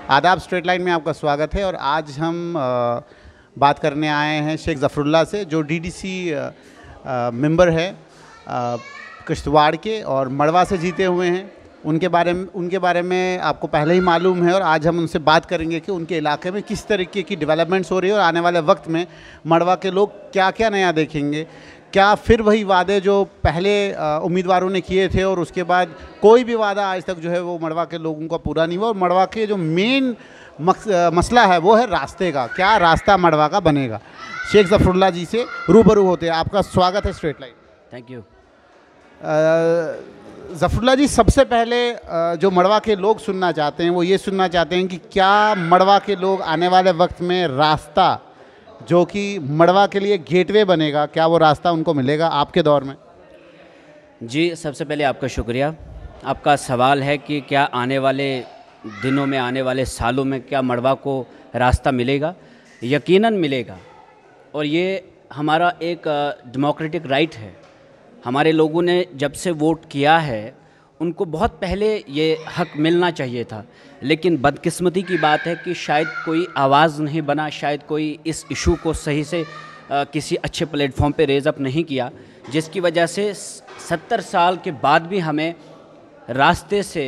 आदाब, straight line में आपका स्वागत है। और आज हम बात करने आए हैं शेख ज़फ़रुल्लाह से, जो डीडीसी मेंबर है किश्तवाड़ के और मड़वा से जीते हुए हैं। उनके बारे में आपको पहले ही मालूम है और आज हम उनसे बात करेंगे कि उनके इलाके में किस तरीके की डेवलपमेंट्स हो रही है और आने वाले वक्त में मड़वा के लोग क्या क्या नया देखेंगे। क्या फिर वही वादे जो पहले उम्मीदवारों ने किए थे और उसके बाद कोई भी वादा आज तक जो है वो मड़वा के लोगों का पूरा नहीं हुआ। और मड़वा के जो मेन मसला है वो है रास्ते का, क्या रास्ता मड़वा का बनेगा। शेख ज़फ़रुल्लाह जी से रूबरू होते हैं। आपका स्वागत है straight line. Thank you. Zafarullah ji, सबसे पहले जो मड़वा के लोग सुनना चाहते हैं वो ये सुनना चाहते हैं कि क्या मड़वा के लोग आने वाले वक्त में रास्ता जो कि मड़वा के लिए गेटवे बनेगा, क्या वो रास्ता उनको मिलेगा आपके दौर में? जी, सबसे पहले आपका शुक्रिया। आपका सवाल है कि क्या आने वाले दिनों में, आने वाले सालों में क्या मड़वा को रास्ता मिलेगा? यकीनन मिलेगा, और ये हमारा एक डेमोक्रेटिक राइट है। हमारे लोगों ने जब से वोट किया है उनको बहुत पहले ये हक मिलना चाहिए था, लेकिन बदकिस्मती की बात है कि शायद कोई आवाज़ नहीं बना, शायद कोई इस इशू को सही से किसी अच्छे प्लेटफॉर्म पे रेज़ अप नहीं किया, जिसकी वजह से 70 साल के बाद भी हमें रास्ते से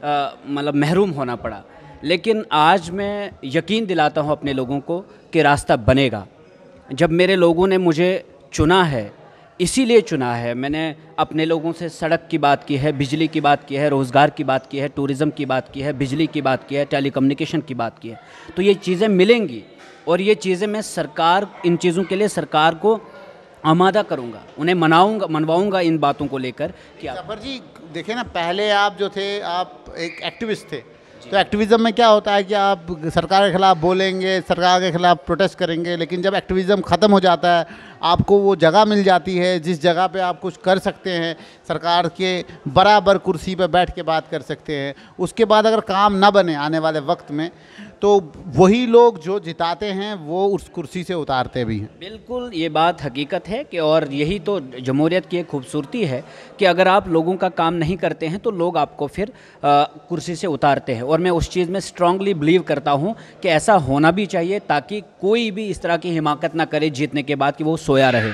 मतलब महरूम होना पड़ा। लेकिन आज मैं यकीन दिलाता हूँ अपने लोगों को कि रास्ता बनेगा। जब मेरे लोगों ने मुझे चुना है, इसीलिए चुना है, मैंने अपने लोगों से सड़क की बात की है, बिजली की बात की है, रोज़गार की बात की है, टूरिज़म की बात की है, बिजली की बात की है, टेलीकम्युनिकेशन की बात की है। तो ये चीज़ें मिलेंगी और ये चीज़ें मैं इन चीज़ों के लिए सरकार को आमादा करूँगा, उन्हें मनवाऊँगा इन बातों को लेकर कि ज़फ़र जी, देखिए ना, पहले आप जो थे आप एक एक्टिविस्ट थे। तो एक्टिविज़म में क्या होता है कि आप सरकार के ख़िलाफ़ बोलेंगे, सरकार के ख़िलाफ़ प्रोटेस्ट करेंगे, लेकिन जब एक्टिविज़म ख़त्म हो जाता है, आपको वो जगह मिल जाती है जिस जगह पे आप कुछ कर सकते हैं, सरकार के बराबर कुर्सी पे बैठ के बात कर सकते हैं। उसके बाद अगर काम ना बने आने वाले वक्त में, तो वही लोग जो जिताते हैं वो उस कुर्सी से उतारते भी हैं। बिल्कुल, ये बात हकीकत है कि, और यही तो जमहूरियत की एक खूबसूरती है कि अगर आप लोगों का काम नहीं करते हैं तो लोग आपको फिर कुर्सी से उतारते हैं। और मैं उस चीज़ में स्ट्रांगली बिलीव करता हूँ कि ऐसा होना भी चाहिए, ताकि कोई भी इस तरह की हिमाकत ना करे जीतने के बाद कि वो सोया रहे।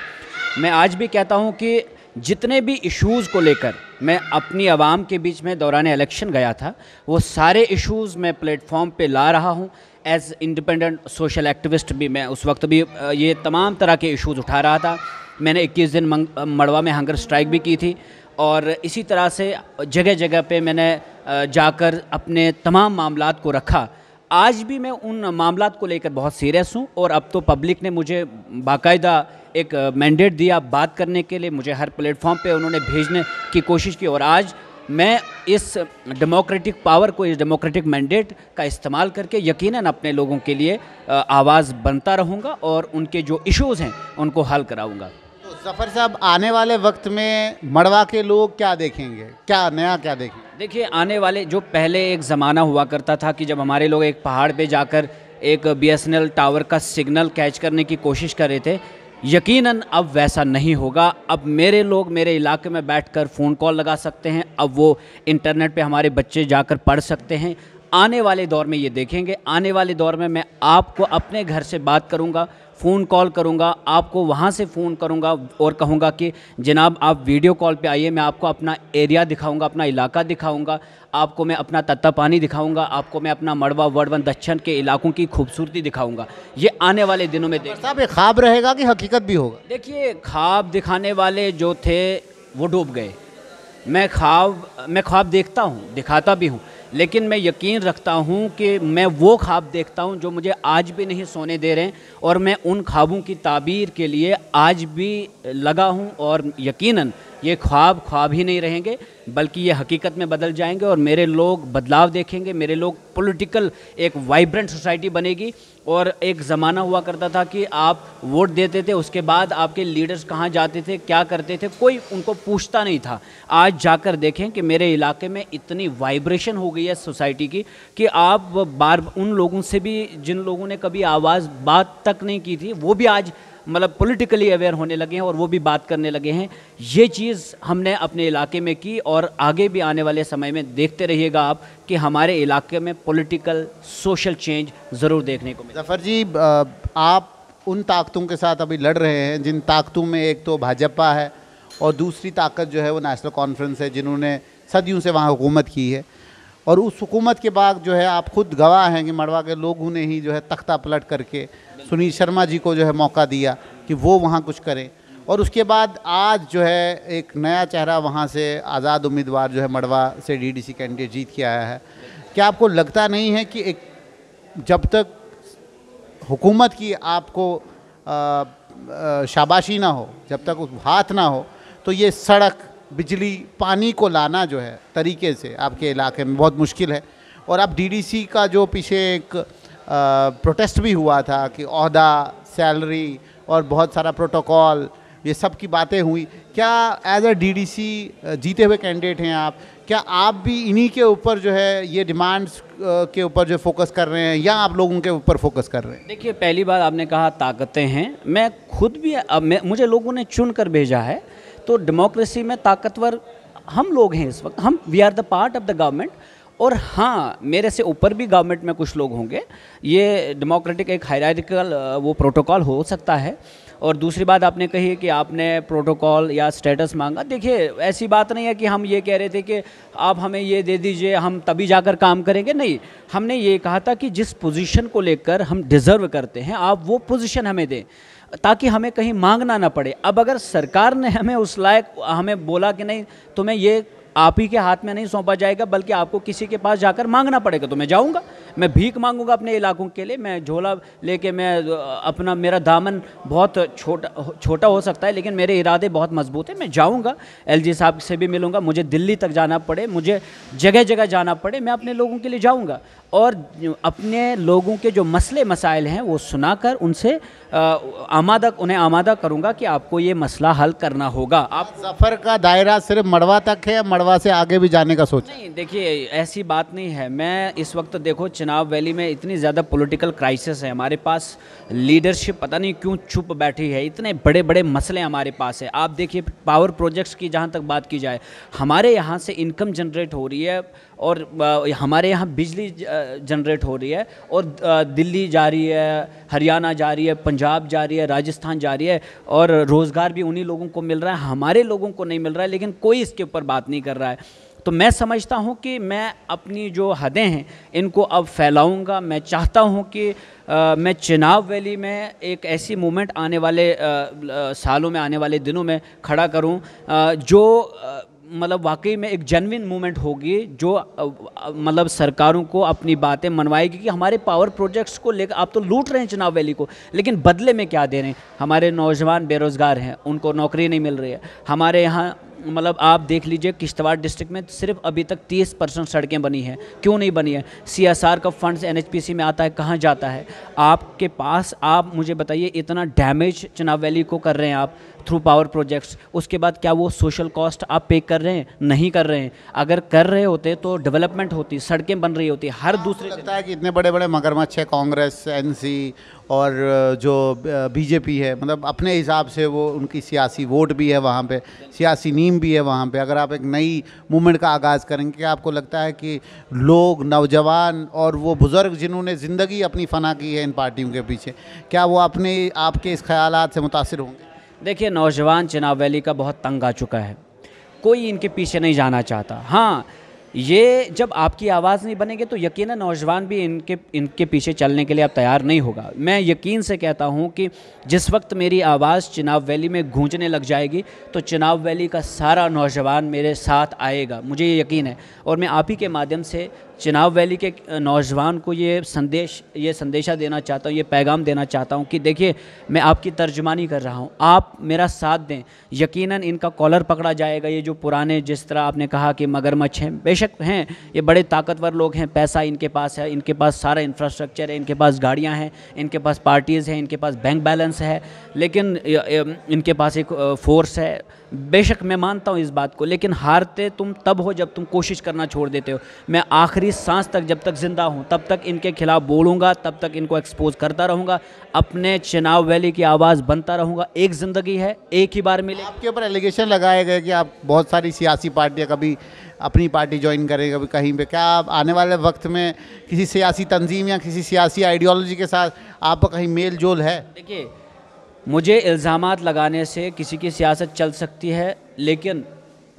मैं आज भी कहता हूँ कि जितने भी इश्यूज़ को लेकर मैं अपनी आवाम के बीच में दौरान इलेक्शन गया था, वो सारे इश्यूज़ मैं प्लेटफॉर्म पे ला रहा हूँ। एज़ इंडिपेंडेंट सोशल एक्टिविस्ट भी मैं उस वक्त भी ये तमाम तरह के इश्यूज़ उठा रहा था। मैंने 21 दिन मड़वा में हंगर स्ट्राइक भी की थी, और इसी तरह से जगह जगह पे मैंने जाकर अपने तमाम मामलात को रखा। आज भी मैं उन मामलात को लेकर बहुत सीरियस हूँ, और अब तो पब्लिक ने मुझे बाकायदा एक मैंडेट दिया बात करने के लिए। मुझे हर प्लेटफॉर्म पे उन्होंने भेजने की कोशिश की, और आज मैं इस डेमोक्रेटिक पावर को, इस डेमोक्रेटिक मैंडेट का इस्तेमाल करके यकीनन अपने लोगों के लिए आवाज़ बनता रहूँगा और उनके जो इश्यूज़ हैं उनको हल कराऊँगा। तो ज़फ़र साहब, आने वाले वक्त में मड़वा के लोग क्या देखेंगे, क्या नया क्या देखेंगे? देखिए, आने वाले जो पहले एक ज़माना हुआ करता था कि जब हमारे लोग एक पहाड़ पे जाकर एक BSNL टावर का सिग्नल कैच करने की कोशिश कर रहे थे, यकीनन अब वैसा नहीं होगा। अब मेरे लोग मेरे इलाके में बैठकर फ़ोन कॉल लगा सकते हैं, अब वो इंटरनेट पे हमारे बच्चे जाकर पढ़ सकते हैं। आने वाले दौर में ये देखेंगे, आने वाले दौर में मैं आपको अपने घर से बात करूँगा, फ़ोन कॉल करूँगा, आपको वहाँ से फ़ोन करूँगा और कहूँगा कि जनाब आप वीडियो कॉल पे आइए, मैं आपको अपना एरिया दिखाऊँगा, अपना इलाका दिखाऊँगा, आपको मैं अपना तत्ता पानी दिखाऊँगा, आपको मैं अपना मड़वा वर्ड दक्षिण के इलाकों की खूबसूरती दिखाऊँगा। ये आने वाले दिनों में साहब, ये ख्वाब रहेगा कि हकीकत भी होगा? देखिए, ख्वाब दिखाने वाले जो थे वो डूब गए। मैं ख्वाब देखता हूँ, दिखाता भी हूँ, लेकिन मैं यकीन रखता हूँ कि मैं वो ख्वाब देखता हूँ जो मुझे आज भी नहीं सोने दे रहे हैं, और मैं उन ख्वाबों की ताबीर के लिए आज भी लगा हूँ। और यकीनन ये ख्वाब ही नहीं रहेंगे, बल्कि ये हकीकत में बदल जाएंगे, और मेरे लोग बदलाव देखेंगे। मेरे लोग पॉलिटिकल एक वाइब्रेंट सोसाइटी बनेगी। और एक ज़माना हुआ करता था कि आप वोट देते थे, उसके बाद आपके लीडर्स कहाँ जाते थे, क्या करते थे, कोई उनको पूछता नहीं था। आज जाकर देखें कि मेरे इलाके में इतनी वाइब्रेशन हो गई है सोसाइटी की कि आप उन लोगों से भी जिन लोगों ने कभी बात तक नहीं की थी, वो भी आज मतलब पॉलिटिकली अवेयर होने लगे हैं और वो भी बात करने लगे हैं। ये चीज़ हमने अपने इलाके में की और आगे भी आने वाले समय में देखते रहिएगा आप कि हमारे इलाके में पॉलिटिकल सोशल चेंज ज़रूर देखने को मिलेगा। जफर जी, आप उन ताकतों के साथ अभी लड़ रहे हैं जिन ताकतों में एक तो भाजपा है और दूसरी ताकत जो है वो नेशनल कॉन्फ्रेंस है, जिन्होंने सदियों से वहाँ हुकूमत की है। और उस हुकूमत के बाद जो है आप खुद गवाह हैं कि मड़वा के लोगों ने ही जो है तख्ता पलट करके सुनील शर्मा जी को जो है मौका दिया कि वो वहाँ कुछ करें। और उसके बाद आज जो है एक नया चेहरा वहाँ से आज़ाद उम्मीदवार जो है मड़वा से डीडीसी कैंडिडेट जीत के आया है। क्या आपको लगता नहीं है कि एक जब तक हुकूमत की आपको शाबाशी ना हो, जब तक उस हाथ ना हो, तो ये सड़क, बिजली, पानी को लाना जो है तरीके से आपके इलाके में बहुत मुश्किल है। और अब डीडीसी का जो पीछे एक प्रोटेस्ट भी हुआ था कि ओहदा, सैलरी और बहुत सारा प्रोटोकॉल, ये सब की बातें हुई। क्या एज अ डीडीसी जीते हुए कैंडिडेट हैं आप, क्या आप भी इन्हीं के ऊपर जो है ये डिमांड्स के ऊपर जो फोकस कर रहे हैं या आप लोगों के ऊपर फोकस कर रहे हैं? देखिए, पहली बात आपने कहा ताकतें हैं, मैं खुद भी मुझे लोगों ने चुन कर भेजा है, तो डेमोक्रेसी में ताकतवर हम लोग हैं इस वक्त, हम we are the part of the government. और हाँ, मेरे से ऊपर भी गवर्नमेंट में कुछ लोग होंगे, ये डेमोक्रेटिक एक हायरार्किकल वो प्रोटोकॉल हो सकता है। और दूसरी बात आपने कही कि आपने प्रोटोकॉल या स्टेटस मांगा, देखिए ऐसी बात नहीं है कि हम ये कह रहे थे कि आप हमें ये दे दीजिए हम तभी जाकर काम करेंगे, नहीं। हमने ये कहा था कि जिस पोजीशन को लेकर हम डिज़र्व करते हैं आप वो पोजीशन हमें दें, ताकि हमें कहीं मांगना ना पड़े। अब अगर सरकार ने हमें उस लायक हमें बोला कि नहीं तुम्हें ये आप ही के हाथ में नहीं सौंपा जाएगा बल्कि आपको किसी के पास जाकर मांगना पड़ेगा, तो मैं जाऊंगा, मैं भीख मांगूंगा अपने इलाकों के लिए, मैं झोला लेके मैं अपना, मेरा दामन बहुत छोटा हो सकता है लेकिन मेरे इरादे बहुत मजबूत हैं, मैं जाऊंगा, एलजी साहब से भी मिलूंगा, मुझे दिल्ली तक जाना पड़े, मुझे जगह जगह जाना पड़े, मैं अपने लोगों के लिए जाऊंगा और अपने लोगों के जो मसले मसाइल हैं वो सुनाकर उनसे उन्हें आमादा करूंगा कि आपको ये मसला हल करना होगा। आप सफ़र का दायरा सिर्फ मड़वा तक है या मड़वा से आगे भी जाने का सोच? नहीं, देखिए ऐसी बात नहीं है। मैं इस वक्त देखो चिनाब वैली में इतनी ज़्यादा पॉलिटिकल क्राइसिस है, हमारे पास लीडरशिप पता नहीं क्यों चुप बैठी है, इतने बड़े बड़े मसले हमारे पास है। आप देखिए पावर प्रोजेक्ट्स की जहाँ तक बात की जाए, हमारे यहाँ से इनकम जनरेट हो रही है और हमारे यहाँ बिजली जनरेट हो रही है और दिल्ली जा रही है, हरियाणा जा रही है, पंजाब जा रही है, राजस्थान जा रही है और रोज़गार भी उन्हीं लोगों को मिल रहा है, हमारे लोगों को नहीं मिल रहा है, लेकिन कोई इसके ऊपर बात नहीं कर रहा है। तो मैं समझता हूँ कि मैं अपनी जो हदें हैं इनको अब फैलाऊँगा। मैं चाहता हूँ कि मैं चिनाब वैली में एक ऐसी मूवमेंट आने वाले सालों में, आने वाले दिनों में खड़ा करूँ जो मतलब वाकई में एक जेन्युइन मूवमेंट होगी, जो मतलब सरकारों को अपनी बातें मनवाएगी कि हमारे पावर प्रोजेक्ट्स को लेकर आप तो लूट रहे हैं चिनाब वैली को, लेकिन बदले में क्या दे रहे हैं? हमारे नौजवान बेरोज़गार हैं, उनको नौकरी नहीं मिल रही है। हमारे यहाँ मतलब आप देख लीजिए किश्तवाड़ डिस्ट्रिक्ट में सिर्फ अभी तक 30% सड़कें बनी हैं, क्यों नहीं बनी है? CSR का फंड्स NHPC में आता है, कहाँ जाता है आपके पास? आप मुझे बताइए, इतना डैमेज चिनाब वैली को कर रहे हैं आप थ्रू पावर प्रोजेक्ट्स, उसके बाद क्या वो सोशल कॉस्ट आप पे कर रहे हैं? नहीं कर रहे हैं। अगर कर रहे होते तो डेवलपमेंट होती, सड़कें बन रही होती। हर दूसरे लगता है कि इतने बड़े बड़े मगरमच्छ है, कांग्रेस, NC और जो BJP है, मतलब अपने हिसाब से वो उनकी सियासी वोट भी है वहाँ पे, सियासी नीम भी है वहाँ पे। अगर आप एक नई मूवमेंट का आगाज़ करेंगे, क्या आपको लगता है कि लोग, नौजवान और वो बुज़ुर्ग जिन्होंने ज़िंदगी अपनी फ़ना की है इन पार्टियों के पीछे, क्या वो अपने आपके इस ख़यालात से मुतासिर होंगे? देखिए, नौजवान चिनाब वैली का बहुत तंग आ चुका है, कोई इनके पीछे नहीं जाना चाहता। हाँ, ये जब आपकी आवाज़ नहीं बनेगी तो यकीनन नौजवान भी इनके पीछे चलने के लिए अब तैयार नहीं होगा। मैं यकीन से कहता हूँ कि जिस वक्त मेरी आवाज़ चिनाब वैली में गूंजने लग जाएगी तो चिनाब वैली का सारा नौजवान मेरे साथ आएगा, मुझे ये यकीन है। और मैं आप ही के माध्यम से चिनाब वैली के नौजवान को ये संदेशा देना चाहता हूँ, ये पैगाम देना चाहता हूँ कि देखिए, मैं आपकी तर्जुमानी कर रहा हूँ, आप मेरा साथ दें, यकीनन इनका कॉलर पकड़ा जाएगा। ये जो पुराने, जिस तरह आपने कहा कि मगरमच्छ हैं, बेशक हैं, ये बड़े ताकतवर लोग हैं, पैसा इनके पास है, इनके पास सारा इंफ्रास्ट्रक्चर है, इनके पास गाड़ियाँ हैं, इनके पास पार्टीज़ हैं, इनके पास बैंक बैलेंस है, लेकिन इनके पास एक फोर्स है। बेशक मैं मानता हूँ इस बात को, लेकिन हारते तुम तब हो जब तुम कोशिश करना छोड़ देते हो। मैं आखिरी मेरी सांस तक जब तक ज़िंदा हूँ तब तक इनके खिलाफ़ बोलूँगा, तब तक इनको एक्सपोज करता रहूँगा, अपने चुनाव वैली की आवाज़ बनता रहूँगा। एक ज़िंदगी है, एक ही बार मिले। आपके ऊपर एलिगेशन लगाए गए कि आप बहुत सारी सियासी पार्टियां, कभी अपनी पार्टी ज्वाइन करें, कभी कहीं पे, क्या आप आने वाले वक्त में किसी सियासी तंजीम या किसी सियासी आइडियोलॉजी के साथ आपका कहीं मेल जोल है? देखिए, मुझे इल्ज़ामात लगाने से किसी की सियासत चल सकती है, लेकिन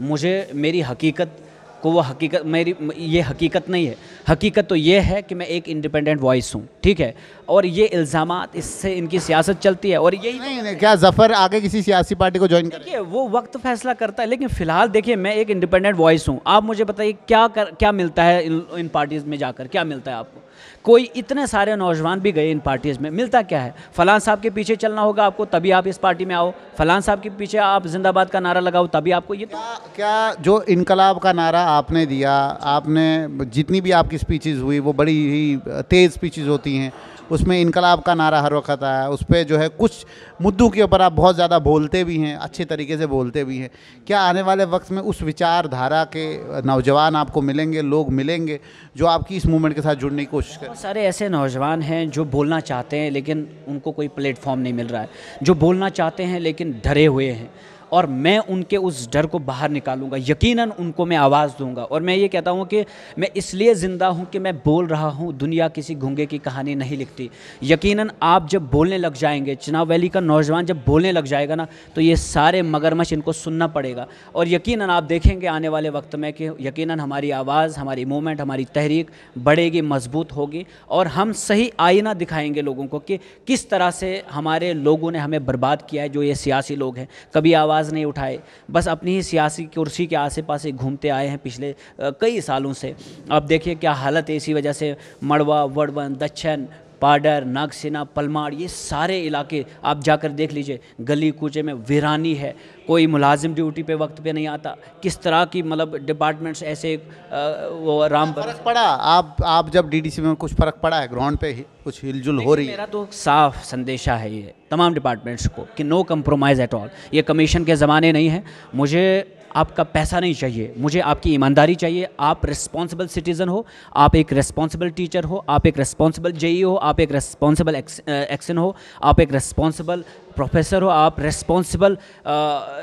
मुझे मेरी हकीकत को, वो हकीकत मेरी, ये हकीकत नहीं है। हकीकत तो ये है कि मैं एक इंडिपेंडेंट वॉइस हूँ, ठीक है, और ये इल्ज़ामात, इससे इनकी सियासत चलती है। और यही नहीं, क्या ज़फ़र आगे किसी सियासी पार्टी को ज्वाइन करें? देखिए, वो वक्त फैसला करता है, लेकिन फ़िलहाल देखिए मैं एक इंडिपेंडेंट वॉइस हूँ। आप मुझे बताइए क्या मिलता है इन पार्टीज़ में जाकर, क्या मिलता है आपको? कोई, इतने सारे नौजवान भी गए इन पार्टीज़ में, मिलता क्या है? फलां साहब के पीछे चलना होगा आपको तभी आप इस पार्टी में आओ, फलां साहब के पीछे आप जिंदाबाद का नारा लगाओ तभी आपको ये। क्या जो इनकलाब का नारा आपने दिया, आपने जितनी भी आपकी स्पीचेस हुई वो बड़ी ही तेज़ स्पीचेस होती हैं, उसमें इनकलाब का नारा हर वक्त आया, उस पर जो है कुछ मुद्दों के ऊपर आप बहुत ज़्यादा बोलते भी हैं, अच्छे तरीके से बोलते भी हैं। क्या आने वाले वक्त में उस विचारधारा के नौजवान आपको मिलेंगे, लोग मिलेंगे जो आपकी इस मूवमेंट के साथ जुड़ने की कोशिश करें? बहुत सारे ऐसे नौजवान हैं जो बोलना चाहते हैं लेकिन उनको कोई प्लेटफॉर्म नहीं मिल रहा है, जो बोलना चाहते हैं लेकिन डरे हुए हैं, और मैं उनके उस डर को बाहर निकालूंगा। यकीनन उनको मैं आवाज़ दूंगा। और मैं ये कहता हूँ कि मैं इसलिए ज़िंदा हूँ कि मैं बोल रहा हूँ, दुनिया किसी गूंगे की कहानी नहीं लिखती। यकीनन आप जब बोलने लग जाएंगे, चुनाव वैली का नौजवान जब बोलने लग जाएगा ना, तो ये सारे मगरमच्छ इनको सुनना पड़ेगा। और यकीनन आप देखेंगे आने वाले वक्त में कि यकीनन हमारी आवाज़, हमारी मूवमेंट, हमारी तहरीक बढ़ेगी, मजबूत होगी, और हम सही आईना दिखाएंगे लोगों को कि किस तरह से हमारे लोगों ने हमें बर्बाद किया है। जो ये सियासी लोग हैं, कभी आवाज़ नहीं उठाए, बस अपनी ही सियासी कुर्सी के आसे पास घूमते आए हैं पिछले कई सालों से। अब देखिए क्या हालत है, इसी वजह से मड़वा, वड़वन, दच्छन, पाडर, नागसेना, पलमाड़, ये सारे इलाके आप जाकर देख लीजिए, गली कूचे में वीरानी है। कोई मुलाजिम ड्यूटी पे वक्त पे नहीं आता। किस तरह की मतलब डिपार्टमेंट्स ऐसे वो राम फर्क पड़ा? आप जब डीडीसी में कुछ फ़र्क पड़ा है ग्राउंड पे कुछ हिलजुल हो रही है? मेरा तो साफ संदेशा है ये तमाम डिपार्टमेंट्स को कि नो कंप्रोमाइज़ एट ऑल। ये कमीशन के ज़माने नहीं है। मुझे आपका पैसा नहीं चाहिए, मुझे आपकी ईमानदारी चाहिए। आप रिस्पॉन्सिबल सिटीज़न हो, आप एक रिस्पॉन्सिबल टीचर हो, आप एक रिस्पॉन्सिबल जेई हो, आप एक रिस्पॉन्सिबल एक्सन हो, आप एक रिस्पॉन्सिबल प्रोफेसर हो, आप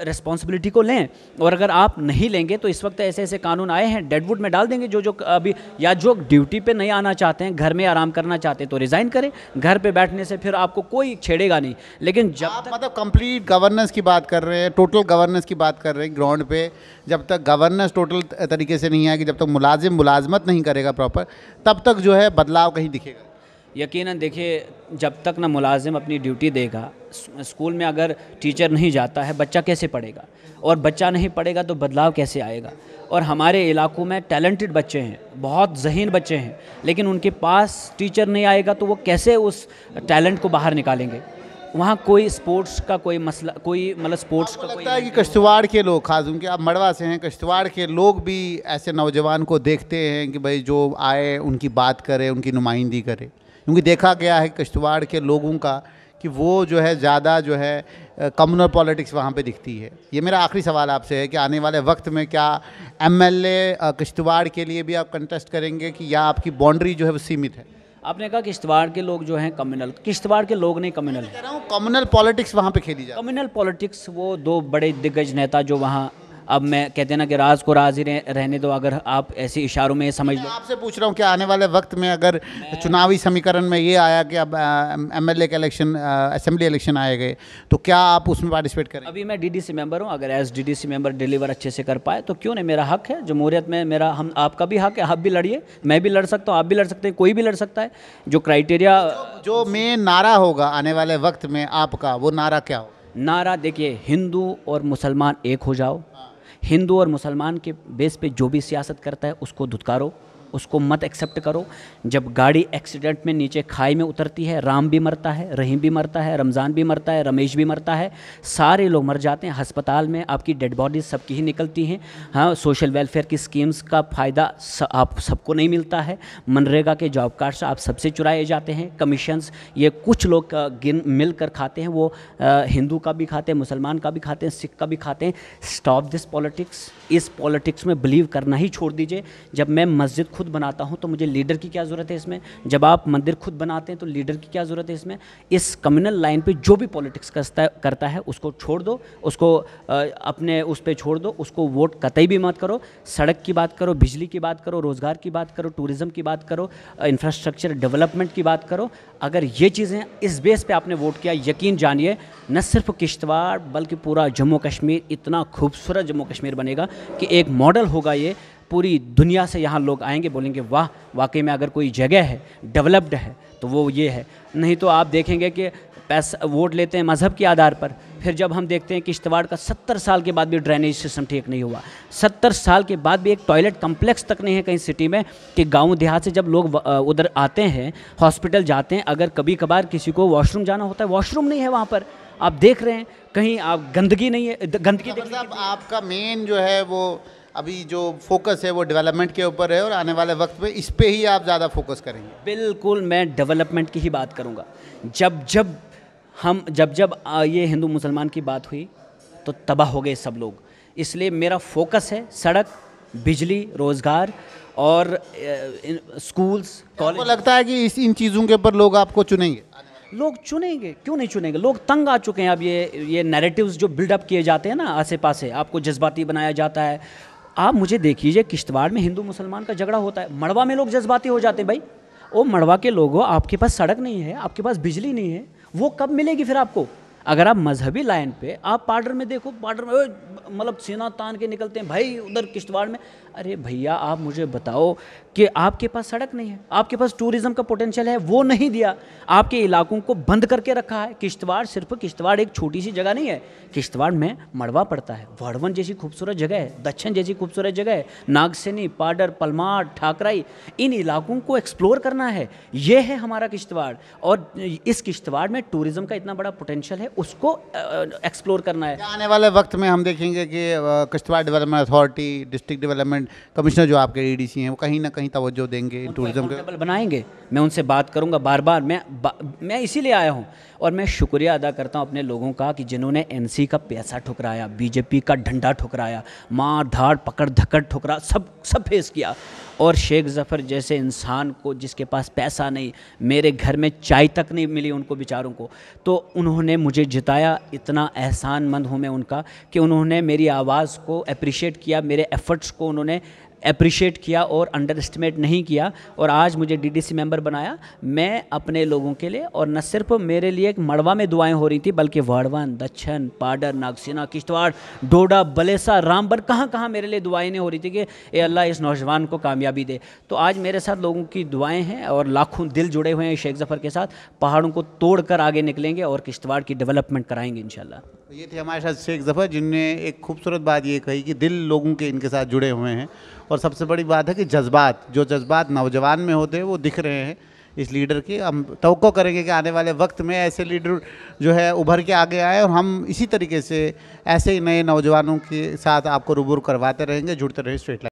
रिस्पॉन्सिबिलिटी को लें। और अगर आप नहीं लेंगे तो इस वक्त ऐसे ऐसे कानून आए हैं, डेडवुड में डाल देंगे। जो अभी, या जो ड्यूटी पे नहीं आना चाहते हैं, घर में आराम करना चाहते हैं, तो रिज़ाइन करें। घर पे बैठने से फिर आपको कोई छेड़ेगा नहीं। लेकिन जब आप मतलब कंप्लीट गवर्नेंस की बात कर रहे हैं, टोटल गवर्नेंस की बात कर रहे हैं ग्राउंड पे। जब तक गवर्नेंस टोटल तरीके से नहीं आएगी, जब तक मुलाजिम मुलाजमत नहीं करेगा प्रॉपर, तब तक जो है बदलाव कहीं दिखेगा। यकीनन देखिए, जब तक ना मुलाजिम अपनी ड्यूटी देगा, स्कूल में अगर टीचर नहीं जाता है, बच्चा कैसे पढ़ेगा? और बच्चा नहीं पढ़ेगा तो बदलाव कैसे आएगा? और हमारे इलाकों में टैलेंटेड बच्चे हैं, बहुत ज़हीन बच्चे हैं, लेकिन उनके पास टीचर नहीं आएगा तो वो कैसे उस टैलेंट को बाहर निकालेंगे? वहाँ कोई स्पोर्ट्स का कोई मसला, कोई मतलब स्पोर्ट्स का लगता है कि किश्तवाड़ के लोग, खास उनके, आप मड़वा से हैं, किश्तवाड़ के लोग भी ऐसे नौजवान को देखते हैं कि भाई जो आए उनकी बात करे, उनकी नुमाइंदगी करे। क्योंकि देखा गया है किश्तवाड़ के लोगों का कि वो जो है ज़्यादा जो है कम्युनल पॉलिटिक्स वहाँ पे दिखती है। ये मेरा आखिरी सवाल आपसे है कि आने वाले वक्त में क्या एमएलए किश्तवाड़ के लिए भी आप कंटेस्ट करेंगे कि या आपकी बाउंड्री जो है वो सीमित है? आपने कहा किश्तवाड़ के लोग जो हैं कम्युनल, किश्तवाड़ के लोग नहीं कम्युनल कह रहा हूँ कम्युनल पॉलिटिक्स वहाँ पे खेली जाए। कम्युनल पॉलिटिक्स, वो दो बड़े दिग्गज नेता जो वहाँ, अब मैं कहते हैं ना कि राज को राज ही रहने दो, अगर आप ऐसे इशारों में समझ लो। आपसे पूछ रहा हूँ कि आने वाले वक्त में अगर चुनावी समीकरण में ये आया कि अब एमएलए के इलेक्शन, असेंबली इलेक्शन आए गए, तो क्या आप उसमें पार्टिसिपेट करें? अभी मैं डीडीसी मेंबर हूँ, अगर एज डीडीसी मेंबर डिलीवर अच्छे से कर पाए तो क्यों नहीं, मेरा हक है। जमहूरियत में मेरा, हम आपका भी हक है, आप भी लड़िए, मैं भी लड़ सकता हूँ, आप भी लड़ सकते हैं, कोई भी लड़ सकता है। जो क्राइटेरिया, जो मेन नारा होगा आने वाले वक्त में आपका, वो नारा क्या हो? नारा देखिए, हिंदू और मुसलमान एक हो जाओ। हिंदू और मुसलमान के बेस पे जो भी सियासत करता है उसको धुतकारो, उसको मत एक्सेप्ट करो। जब गाड़ी एक्सीडेंट में नीचे खाई में उतरती है, राम भी मरता है, रहीम भी मरता है, रमज़ान भी मरता है, रमेश भी मरता है, सारे लोग मर जाते हैं। अस्पताल में आपकी डेड बॉडीज सबकी ही निकलती हैं। हाँ, सोशल वेलफेयर की स्कीम्स का फ़ायदा आप सबको नहीं मिलता है। मनरेगा के जॉब कार्ड्स आप सबसे चुराए जाते हैं। कमीशंस ये कुछ लोग गिन मिल कर खाते हैं, वो हिंदू का भी खाते हैं, मुसलमान का भी खाते हैं, सिख का भी खाते हैं। Stop this politics. इस पॉलिटिक्स में बिलीव करना ही छोड़ दीजिए। जब मैं मस्जिद खुद बनाता हूँ तो मुझे लीडर की क्या ज़रूरत है इसमें? जब आप मंदिर खुद बनाते हैं तो लीडर की क्या ज़रूरत है इसमें? इस कम्युनल लाइन पे जो भी पॉलिटिक्स करता है उसको छोड़ दो, उसको अपने उस पे छोड़ दो, उसको वोट कतई भी मत करो। सड़क की बात करो, बिजली की बात करो, रोज़गार की बात करो, टूरिज़्म की बात करो, इंफ्रास्ट्रक्चर डेवलपमेंट की बात करो। अगर ये चीज़ें इस बेस पे आपने वोट किया, यकीन जानिए न सिर्फ किश्तवाड़ बल्कि पूरा जम्मू कश्मीर इतना खूबसूरत जम्मू कश्मीर बनेगा कि एक मॉडल होगा ये। पूरी दुनिया से यहाँ लोग आएंगे, बोलेंगे वाह, वाकई में अगर कोई जगह है डेवलप्ड है तो वो ये है। नहीं तो आप देखेंगे कि पैसा वोट लेते हैं मज़हब के आधार पर, फिर जब हम देखते हैं कि किश्तवाड़ का 70 साल के बाद भी ड्रेनेज सिस्टम ठीक नहीं हुआ, 70 साल के बाद भी एक टॉयलेट कम्प्लेक्स तक नहीं है कहीं सिटी में, कि गांव देहात से जब लोग उधर आते हैं, हॉस्पिटल जाते हैं, अगर कभी कभार किसी को वॉशरूम जाना होता है, वॉशरूम नहीं है वहाँ पर। आप देख रहे हैं कहीं आप गंदगी नहीं है, गंदगी साहब आपका मेन जो है वो अभी जो फोकस है वो डेवलपमेंट के ऊपर है और आने वाले वक्त में इस पे ही आप ज़्यादा फोकस करेंगे? बिल्कुल, मैं डेवलपमेंट की ही बात करूँगा। जब ये हिंदू मुसलमान की बात हुई तो तबाह हो गए सब लोग। इसलिए मेरा फोकस है सड़क, बिजली, रोज़गार और स्कूल्स, कॉलेज। आपको लगता है कि इन चीज़ों के ऊपर लोग आपको चुनेंगे? लोग चुनेंगे, क्यों नहीं चुनेंगे? लोग तंग आ चुके हैं अब ये नैरेटिव्स जो बिल्डअप किए जाते हैं ना आसे पासे, आपको जज्बाती बनाया जाता है। आप मुझे देखिए, किश्तवाड़ में हिंदू मुसलमान का झगड़ा होता है, मड़वा में लोग जज्बाती हो जाते हैं। भाई ओ मड़वा के लोगों, आपके पास सड़क नहीं है, आपके पास बिजली नहीं है, वो कब मिलेगी फिर आपको? अगर आप मजहबी लाइन पे, आप पार्डर में देखो, पार्डर में मतलब सीना तान के निकलते हैं भाई उधर किश्तवाड़ में। अरे भैया आप मुझे बताओ कि आपके पास सड़क नहीं है, आपके पास टूरिज़्म का पोटेंशियल है, वो नहीं दिया, आपके इलाकों को बंद करके रखा है। किश्तवाड़ सिर्फ किश्तवाड़ एक छोटी सी जगह नहीं है, किश्तवाड़ में मड़वा पड़ता है, वर्धवन जैसी खूबसूरत जगह है, दक्षिण जैसी खूबसूरत जगह है, नागसेनी, पाडर, पलमार, ठाकराई, इन इलाकों को एक्सप्लोर करना है। ये है हमारा किश्तवाड़, और इस किश्तवाड़ में टूरिज़्म का इतना बड़ा पोटेंशियल है, उसको एक्सप्लोर करना है। आने वाले वक्त में हम देखेंगे कि Kishtwar development authority, district development commissioner जो आपके डीडीसी हैं, वो कहीं ना कहीं तवज्जो देंगे टूरिज्म के, बनाएंगे। मैं उनसे बात करूंगा बार बार। मैं इसीलिए आया हूं, और मैं शुक्रिया अदा करता हूं अपने लोगों का कि जिन्होंने एनसी का पैसा ठुकराया, बीजेपी का डंडा ठुकराया, मार धाड़ पकड़ धक्कड़ ठुकरा, सब फेस किया। और शेख ज़फ़र जैसे इंसान को, जिसके पास पैसा नहीं, मेरे घर में चाय तक नहीं मिली उनको बेचारों को, तो उन्होंने मुझे जिताया। इतना एहसानमंद हूँ मैं उनका कि उन्होंने मेरी आवाज़ को अप्रिशिएट किया, मेरे एफ़र्ट्स को उन्होंने अप्रिशिएट किया और अंडर एस्टिमेट नहीं किया, और आज मुझे डीडीसी मेंबर बनाया। मैं अपने लोगों के लिए, और न सिर्फ मेरे लिए मड़वा में दुआएं हो रही थी, बल्कि वर्धवन, दक्षिण, पाडर, नागसेना, किश्तवाड़, डोडा, बलेसा, रामबन, कहाँ मेरे लिए दुआएं नहीं हो रही थी कि ए अल्लाह इस नौजवान को कामयाबी दे। तो आज मेरे साथ लोगों की दुआएँ हैं और लाखों दिल जुड़े हुए हैं शेख ज़फ़र के साथ। पहाड़ों को तोड़ कर आगे निकलेंगे और किश्तवाड़ की डेवलपमेंट कराएंगे इंशाल्लाह। ये थे हमारे साथ शेख ज़फ़र, जिनने एक खूबसूरत बात ये कही कि दिल लोगों के इनके साथ जुड़े हुए हैं, और सबसे बड़ी बात है कि जज्बात नौजवान में होते हैं वो दिख रहे हैं इस लीडर के। हम तवक्को करेंगे कि आने वाले वक्त में ऐसे लीडर जो है उभर के आगे आए, और हम इसी तरीके से ऐसे ही नए नौजवानों के साथ आपको रूबरू करवाते रहेंगे। जुड़ते रहे स्ट्रेट लाइन।